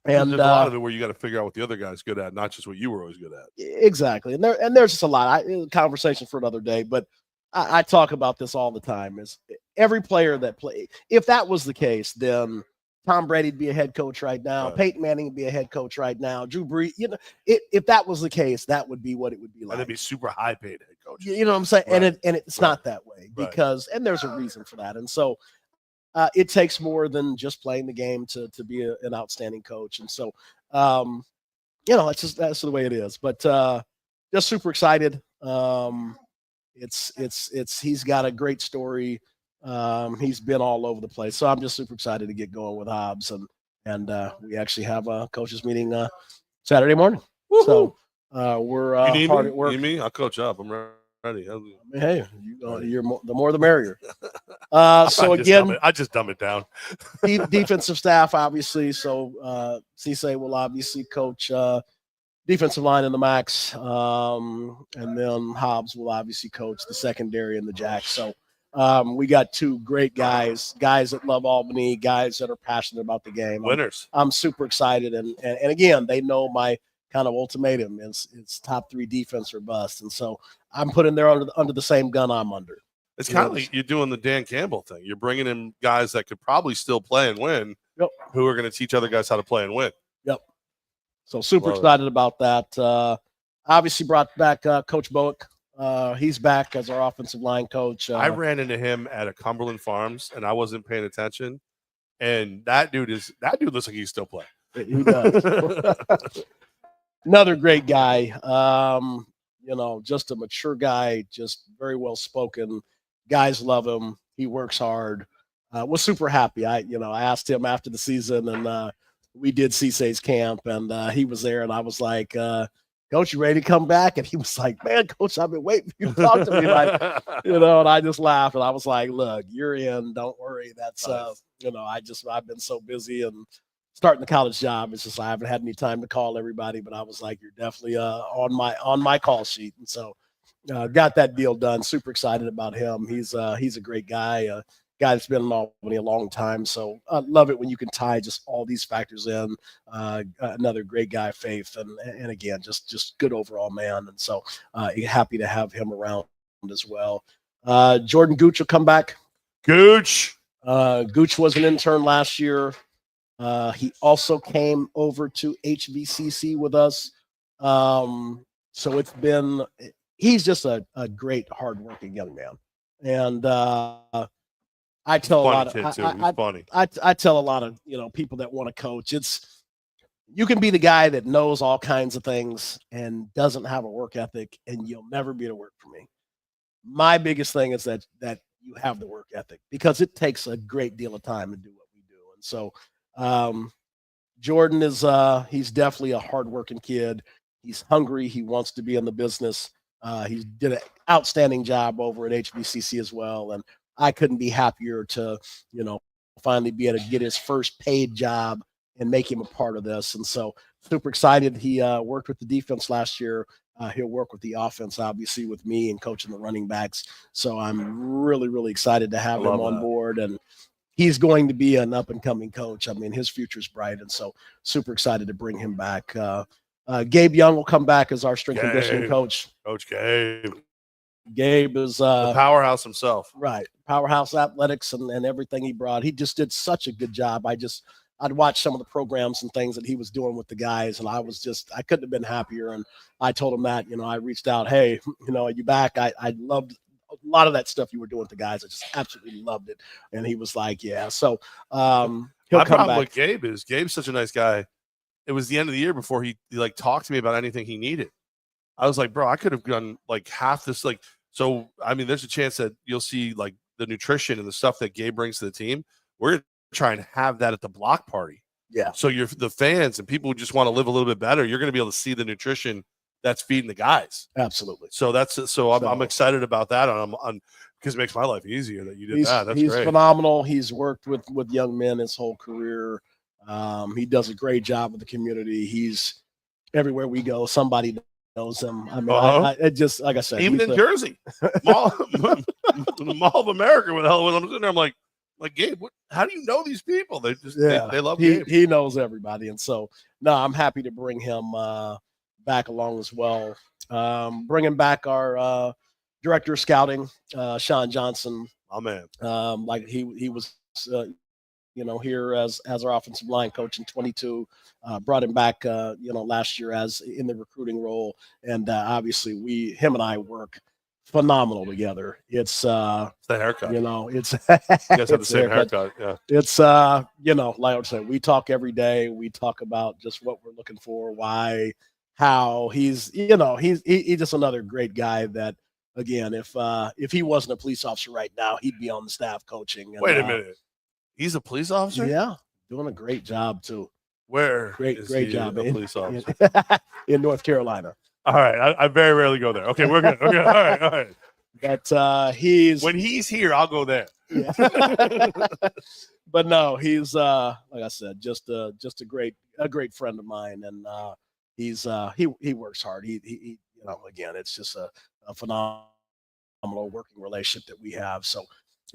And there's a lot of it where you got to figure out what the other guy's good at, not just what you were always good at. Exactly. And there's just a lot. Conversation for another day, but I talk about this all the time. Is every player that play. If that was the case, then Tom Brady'd be a head coach right now. Right. Peyton Manning would be a head coach right now. Drew Brees. If that was the case, that would be what it would be like. And it'd be super high paid head coach. You know what I'm saying? Right. And it's not that way because and there's a reason for that. And so. It takes more than just playing the game to be an outstanding coach. And so, that's the way it is, but just super excited. He's got a great story. He's been all over the place. So I'm just super excited to get going with Hobbs and we actually have a coaches meeting Saturday morning. Woo-hoo. So we're hard at work. You mean I'll coach up. I'm ready. Hey, the more the merrier. So again, I just dumb it down. Defensive staff, obviously. So Cisse will obviously coach defensive line in the max, and then Hobbs will obviously coach the secondary and the jacks. So we got two great guys that love Albany, guys that are passionate about the game. Winners. I'm super excited, and again, they know my kind of ultimatum is top 3 defense or bust, and so I'm putting there under the same gun I'm under. It's kind of like you're doing the Dan Campbell thing. You're bringing in guys that could probably still play and win, who are going to teach other guys how to play and win. Yep. So super excited about that. Obviously brought back Coach Bowick. He's back as our offensive line coach. I ran into him at a Cumberland Farms, and I wasn't paying attention. And that dude looks like he's still playing. He does. Another great guy. Just a mature guy, just very well spoken. Guys love him. He works hard. Was super happy. I asked him after the season, and we did CSA's camp, and he was there, and I was like, Coach, you ready to come back? And he was like, man, Coach, I've been waiting for you to talk to me. Like, and I just laughed, and I was like, look, you're in. Don't worry. That's, I've been so busy and starting the college job. It's just I haven't had any time to call everybody, but I was like, you're definitely on my call sheet. And so got that deal done. Super excited about him. He's a great guy, guy that's been in Albany a long time. So I love it when you can tie just all these factors in. Another great guy, Faith, and again, just good overall man. And so happy to have him around as well. Jordan Gooch will come back. Gooch was an intern last year. He also came over to HVCC with us. So he's just a great, hardworking young man. And I tell a lot of I tell a lot of people that want to coach. You can be the guy that knows all kinds of things and doesn't have a work ethic, and you'll never be able to work for me. My biggest thing is that you have the work ethic, because it takes a great deal of time to do what we do. And so Jordan is he's definitely a hardworking kid. He's hungry. He wants to be in the business. He did an outstanding job over at HBCC as well. And I couldn't be happier to, finally be able to get his first paid job and make him a part of this. And so super excited. He worked with the defense last year. He'll work with the offense, obviously, with me and coaching the running backs. So I'm really, really excited to have him on board. And he's going to be an up-and-coming coach. I mean, his future's bright. And so super excited to bring him back. Gabe Young will come back as our strength and conditioning coach. Coach Gabe. Gabe is the powerhouse himself. Right. Powerhouse athletics and everything he brought. He just did such a good job. I'd watch some of the programs and things that he was doing with the guys, and I couldn't have been happier. And I told him that, I reached out, hey, are you back? I loved a lot of that stuff you were doing with the guys. I just absolutely loved it. And he was like, yeah. So he'll come back. What Gabe's such a nice guy. It was the end of the year before he talked to me about anything he needed. I was like, bro, I could have done half this. So, I mean, there's a chance that you'll see the nutrition and the stuff that Gabe brings to the team. We're going to try and have that at the block party. Yeah. So the fans and people who just want to live a little bit better, you're going to be able to see the nutrition that's feeding the guys. Absolutely. So I'm excited about that. Because it makes my life easier that you did that. That's he's great. Phenomenal. He's worked with young men his whole career. He does a great job with the community. He's everywhere we go, somebody knows him. I mean, it just, like I said, even in Jersey, Mall of America, when I'm sitting there, I'm like Gabe, how do you know these people? They just they love Gabe. He knows everybody, and so I'm happy to bring him back along as well. Bringing back our director of scouting, Sean Johnson. Oh man, he was. Here as our offensive line coach in 22, brought him back, last year as in the recruiting role. And obviously him and I work phenomenal together. It's the haircut, it's, you guys have the same haircut. Yeah. It's, like I was saying, we talk every day. We talk about just what we're looking for, why, how. He's just another great guy that, again, if he wasn't a police officer right now, he'd be on the staff coaching. And, wait a minute. He's a police officer? Yeah, doing a great job too. Where? Great job. A police officer in North Carolina. All right, I very rarely go there. Okay, we're good. Okay, all right. But when he's here, I'll go there. Yeah. But no, he's like I said, just a great friend of mine, and he works hard. He again, it's just a phenomenal working relationship that we have. So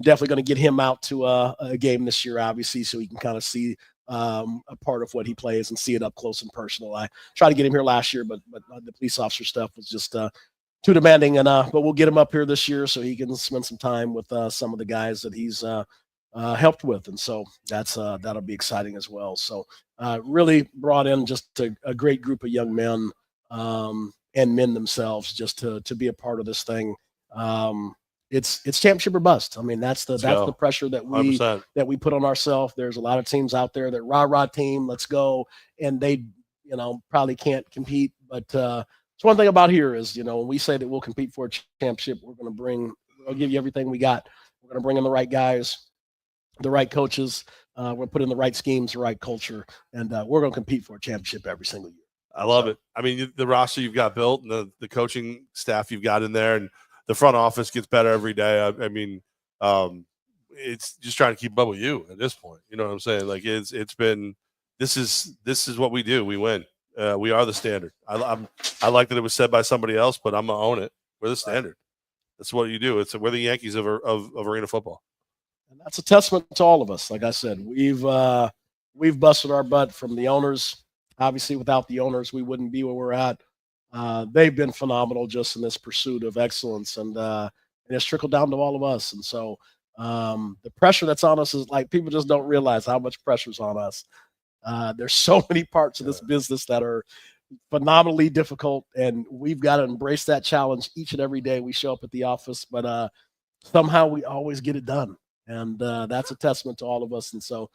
definitely going to get him out to a game this year, obviously, so he can kind of see a part of what he plays and see it up close and personal. I tried to get him here last year, but the police officer stuff was just too demanding, and but we'll get him up here this year so he can spend some time with some of the guys that he's helped with, and so that'll be exciting as well. So really brought in just a great group of young men and men themselves just to be a part of this thing. It's championship or bust. I mean, that's the pressure that we put on ourselves. There's a lot of teams out there that rah team, let's go, and they probably can't compete. But it's one thing about here is when we say that we'll compete for a championship, we'll give you everything we got. We're going to bring in the right guys, the right coaches. We'll put in the right schemes, the right culture, and we're going to compete for a championship every single year. I love it. I mean, the roster you've got built and the coaching staff you've got in there, and the front office gets better every day. I mean, it's just trying to keep up with you at this point. You know what I'm saying? Like this is what we do. We win. We are the standard. I like that it was said by somebody else, but I'm gonna own it. We're the standard. That's what you do. We're the Yankees of arena football. And that's a testament to all of us. Like I said, we've busted our butt from the owners. Obviously, without the owners, we wouldn't be where we're at. They've been phenomenal just in this pursuit of excellence, and it's trickled down to all of us. And so the pressure that's on us is like people just don't realize how much pressure's on us. There's so many parts of this business that are phenomenally difficult, and we've got to embrace that challenge each and every day we show up at the office. But somehow we always get it done, and that's a testament to all of us. And so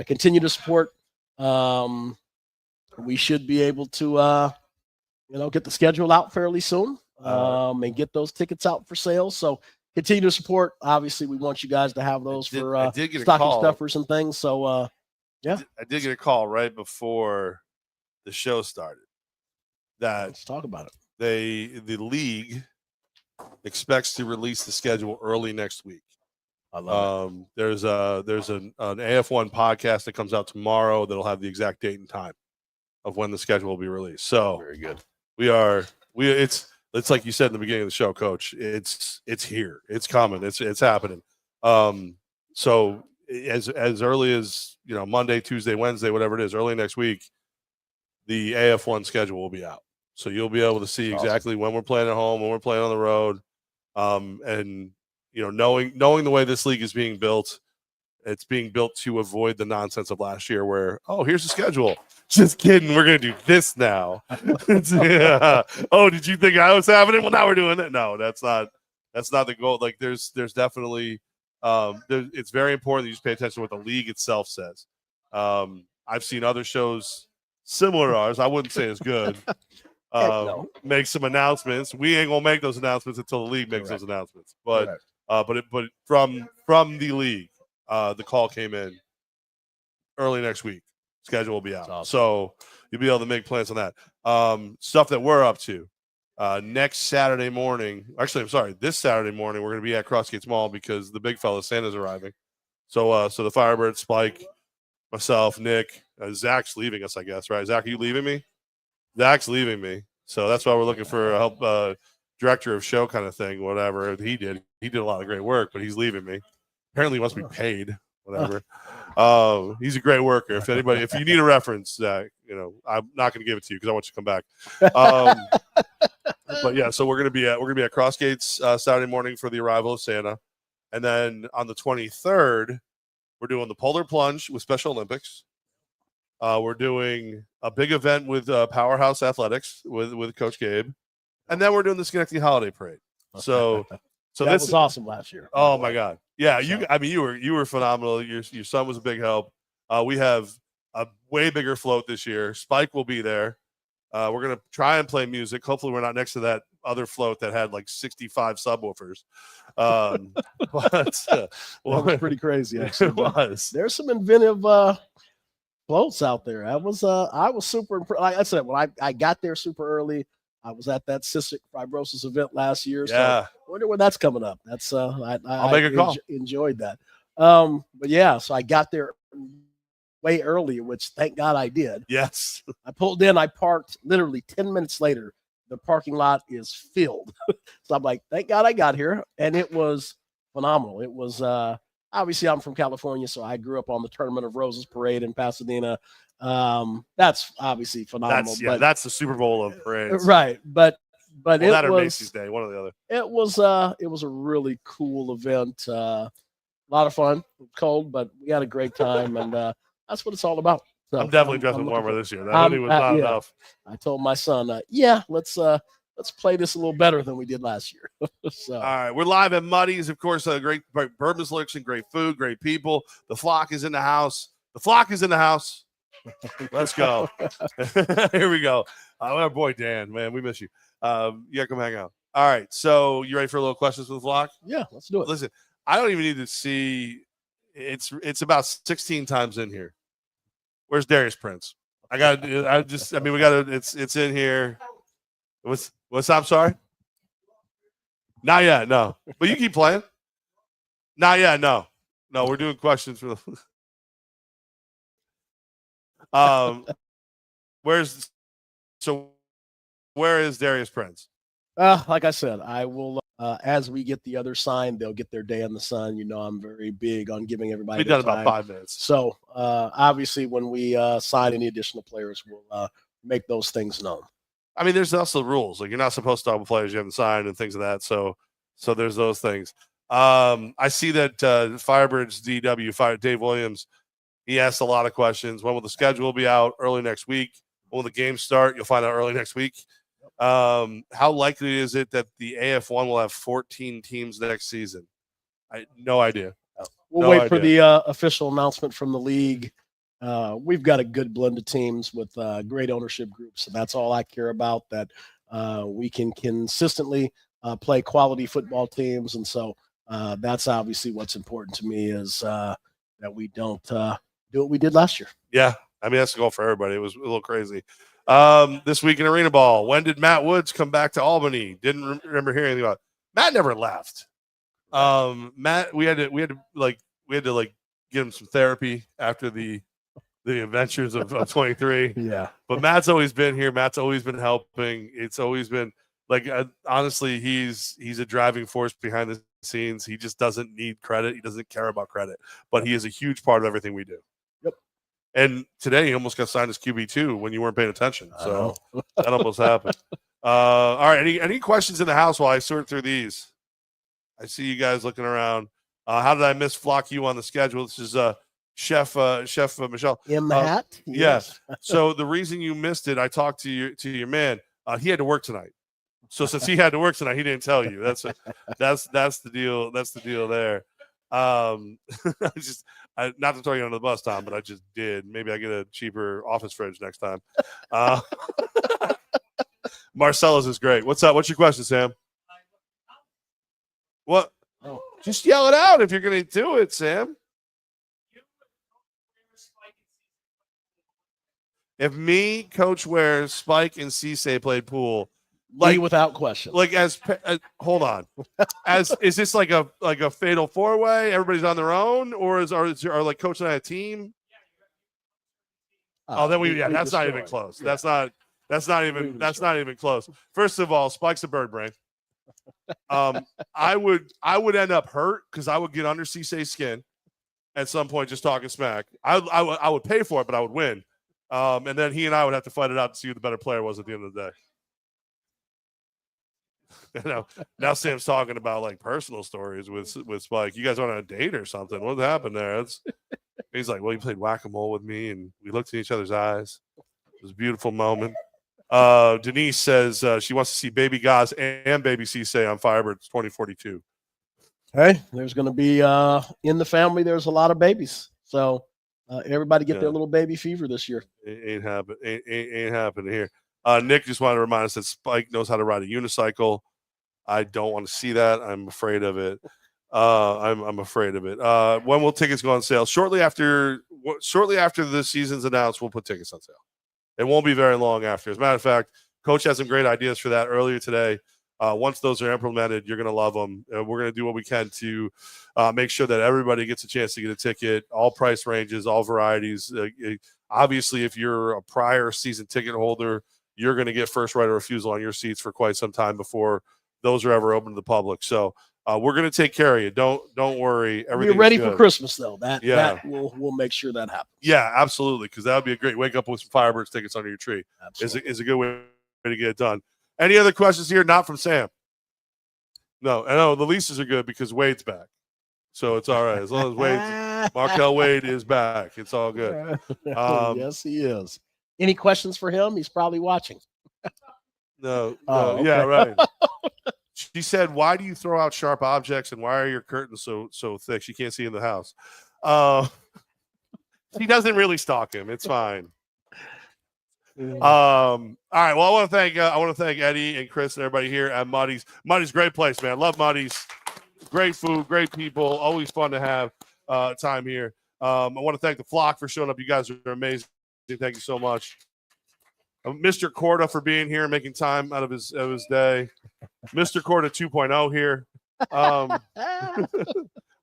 continue to support. We should be able to get the schedule out fairly soon and get those tickets out for sale. So continue to support. Obviously, we want you guys to have those for stocking stuffers and things. So, yeah. I did get a call right before the show started that let's talk about it. The league expects to release the schedule early next week. I love it. There's an AF1 podcast that comes out tomorrow that'll have the exact date and time of when the schedule will be released. So very good. It's like you said in the beginning of the show, Coach. It's here. It's coming. It's happening. So as early as Monday, Tuesday, Wednesday, whatever it is, early next week, the AF1 schedule will be out. So you'll be able to see exactly when we're playing at home, when we're playing on the road, and knowing the way this league is being built. It's being built to avoid the nonsense of last year where, here's the schedule. Just kidding. We're going to do this now. Yeah. Oh, did you think I was having it? Well, now we're doing it. No, that's not the goal. Like there's definitely it's very important that you just pay attention to what the league itself says. I've seen other shows similar to ours. I wouldn't say as good. Make some announcements. We ain't going to make those announcements until the league makes those announcements. But from the league, the call came in early next week. Schedule will be out. Awesome. So you'll be able to make plans on that. Stuff that we're up to. Next Saturday morning, this Saturday morning, we're going to be at Crossgates Mall because the big fella, Santa's arriving. So the Firebird, Spike, myself, Nick, Zach's leaving us, I guess, right? Zach, are you leaving me? Zach's leaving me. So that's why we're looking for a help director of show kind of thing, whatever. He did a lot of great work, but he's leaving me. Apparently he must be paid, whatever. He's a great worker. If you need a reference, Zach, I'm not going to give it to you because I want you to come back. But yeah, so we're going to be at Crossgates Saturday morning for the arrival of Santa, and then on the 23rd, we're doing the Polar Plunge with Special Olympics. We're doing a big event with Powerhouse Athletics with Coach Gabe, and then we're doing the Schenectady Holiday Parade. So that was awesome last year. Oh my God. Yeah, you were phenomenal. Your son was a big help. We have a way bigger float this year. Spike will be there. We're gonna try and play music. Hopefully, we're not next to that other float that had like 65 subwoofers. But that was pretty crazy. Actually, it was. There's some inventive floats out there. I was super impressed. Like I said, when I got there super early. I was at that cystic fibrosis event last year. Yeah. So I wonder when that's coming up. That's I'll make a call. Enjoyed that. But yeah, so I got there way early, which thank God I did. Yes. I pulled in, I parked literally 10 minutes later. The parking lot is filled. So I'm like, thank God I got here. And it was phenomenal. It was obviously I'm from California, so I grew up on the Tournament of Roses parade in Pasadena. That's obviously phenomenal. That's the Super Bowl of parades. Right. But But Well, that it or was Macy's Day, one or the other. it was a really cool event. A lot of fun. Cold, but we had a great time, and that's what it's all about. So I'm definitely dressing looking warmer forward. this year. That hoodie was not Yeah. enough. I told my son, let's play this a little better than we did last year. So All right, we're live at Muddy's, of course. Great bourbon selection, great food, great people. The flock is in the house. The flock is in the house. Let's go. Here we go. Our boy Dan, man, we miss you. Yeah, come hang out. All right, so you ready for a little questions for the flock? yeah, let's do it. Listen, I don't even need to see. It's about 16 times in here. Where's Darius Prince? We got to. It's in here. What's I'm sorry? Not yet, no. But you keep playing. Not yet, no. No, we're doing questions for the. Where is Darius Prince? Like I said, I will. As we get the other signed, they'll get their day in the sun. You know, I'm very big on giving everybody. We've done about 5 minutes. So obviously, when we sign any additional players, we'll make those things known. I mean, there's also rules. Like you're not supposed to have players you haven't signed and things of that. So there's those things. I see that Firebirds DW, Dave Williams, he asked a lot of questions. When will the schedule be out? Early next week. When will the games start? You'll find out early next week. How likely is it that the AF1 will have 14 teams next season? No idea. We'll wait for the official announcement from the league. We've got a good blend of teams with great ownership groups, and that's all I care about, that we can consistently play quality football teams. And so that's obviously what's important to me, is that we don't do what we did last year. Yeah, I mean, that's the goal for everybody. It was a little crazy. This week in Arena Ball, when did Matt Woods come back to Albany? Didn't remember hearing anything about it. Matt never left. Matt, we had to give him some therapy after the adventures of 23. Yeah. But Matt's always been here. Matt's always been helping. It's always been honestly, he's a driving force behind the scenes. He just doesn't need credit. He doesn't care about credit, but he is a huge part of everything we do. Yep. And today he almost got signed as QB2 when you weren't paying attention. So that almost happened. All right. Any questions in the house while I sort through these? I see you guys looking around. How did I miss FlockU on the schedule? This is Chef Michelle. In the hat? Yes. Yeah. So the reason you missed it, I talked to your man. He had to work tonight. So since he had to work tonight, he didn't tell you. That's the deal. That's the deal there. Not to throw you under the bus, Tom, but I just did. Maybe I get a cheaper office fridge next time. Marcellus is great. What's up? What's your question, Sam? What? Oh. Just yell it out if you're going to do it, Sam. If me, Coach Ware, Spike, and Cisse played pool, without question. Hold on, is this like a fatal 4-way? Everybody's on their own, or are like Coach and I a team? Then that's not even close. Yeah. That's not even close. First of all, Spike's a bird brain. I would end up hurt because I would get under Cisse's skin at some point, just talking smack. I would pay for it, but I would win. And then he and I would have to fight it out to see who the better player was at the end of the day. Now Sam's talking about like personal stories with Spike. You guys went on a date or something? What happened there? He's like, well, you played whack-a-mole with me, and we looked in each other's eyes. It was a beautiful moment. Denise says she wants to see Baby Gaz and Baby Cisse on Firebirds 2042. Hey, there's going to be in the family. There's a lot of babies, so everybody get their little baby fever this year. Ain't happening here. Nick just wanted to remind us that Spike knows how to ride a unicycle. I don't want to see that. I'm afraid of it. I'm afraid of it. When will tickets go on sale? Shortly after the season's announced, we'll put tickets on sale. It won't be very long after. As a matter of fact, Coach has some great ideas for that earlier today. Once those are implemented, you're going to love them. We're going to do what we can to make sure that everybody gets a chance to get a ticket, all price ranges, all varieties. Obviously, if you're a prior season ticket holder, you're going to get first right of refusal on your seats for quite some time before those are ever open to the public. So we're going to take care of you. Don't worry. We're ready for Christmas, though. That we'll make sure that happens. Yeah, absolutely, because that would be a great wake up with some Firebirds tickets under your tree. Is a good way to get it done. Any other questions here? Not from Sam. No, I know the leases are good because Wade's back. So it's all right. As long as Markel Wade is back, it's all good. Yes, he is. Any questions for him? He's probably watching. No, okay. Yeah, right. She said, "Why do you throw out sharp objects and why are your curtains so thick? She can't see in the house." She doesn't really stalk him. It's fine. All right. Well, I want to thank Eddie and Chris and everybody here at Muddy's. Muddy's great place, man. Love Muddy's. Great food, great people. Always fun to have time here. I want to thank the Flock for showing up. You guys are amazing. Thank you so much. Mr. Corda for being here and making time out of his day. Mr. Corda 2.0 here.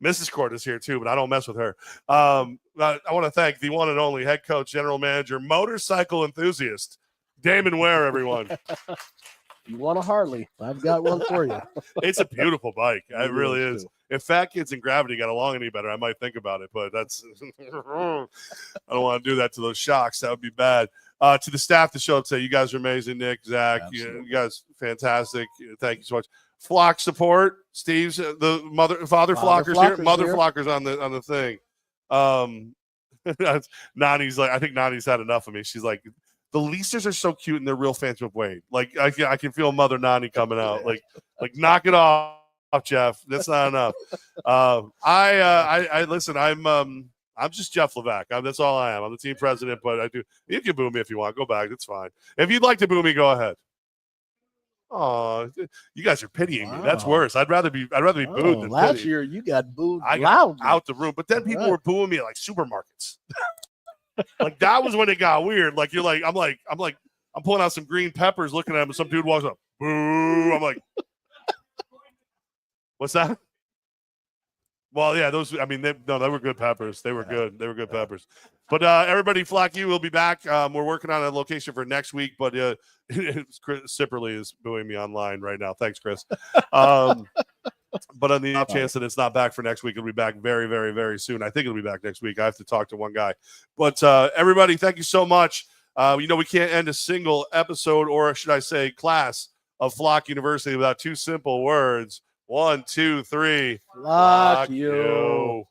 Mrs. Corda's here too, but I don't mess with her. I want to thank the one and only head coach, general manager, motorcycle enthusiast, Damon Ware, everyone. You want a Harley? I've got one for you. It's a beautiful bike. It really is. Too. If Fat Kids and Gravity got along any better, I might think about it, but that's I don't want to do that to those shocks. That would be bad. To the staff to show up today, you guys are amazing. Nick, Zach, you guys fantastic. Thank you so much. Flock support, Steve's the father Flockers here. Mother Flockers on the thing. Nani's like, I think Nani's had enough of me. She's like, the Leasters are so cute and they're real fans of Wade. Like I can feel Mother Nani coming out. Like knock it off, Jeff. That's not enough. I listen. I'm just Jeff Levac. That's all I am. I'm the team president, but I do. You can boo me if you want. Go back. It's fine. If you'd like to boo me, go ahead. Oh, you guys are pitying me. That's worse. I'd rather be booed than last pitied. year you got booed I loudly. got out the room, but then people were booing me at like supermarkets. Like that was when it got weird. Like I'm pulling out some green peppers, looking at him, and some dude walks up, boo. I'm like, what's that? Well, yeah, those. I mean, they were good peppers. They were good. They were good peppers. But everybody, FlockU will be back. We're working on a location for next week, but Chris Sipperly is booing me online right now. Thanks, Chris. But on the off chance that it's not back for next week, it'll be back very, very, very soon. I think it'll be back next week. I have to talk to one guy. But everybody, thank you so much. We can't end a single episode, or should I say class, of Flock University without two simple words. 1, 2, 3. FlockU.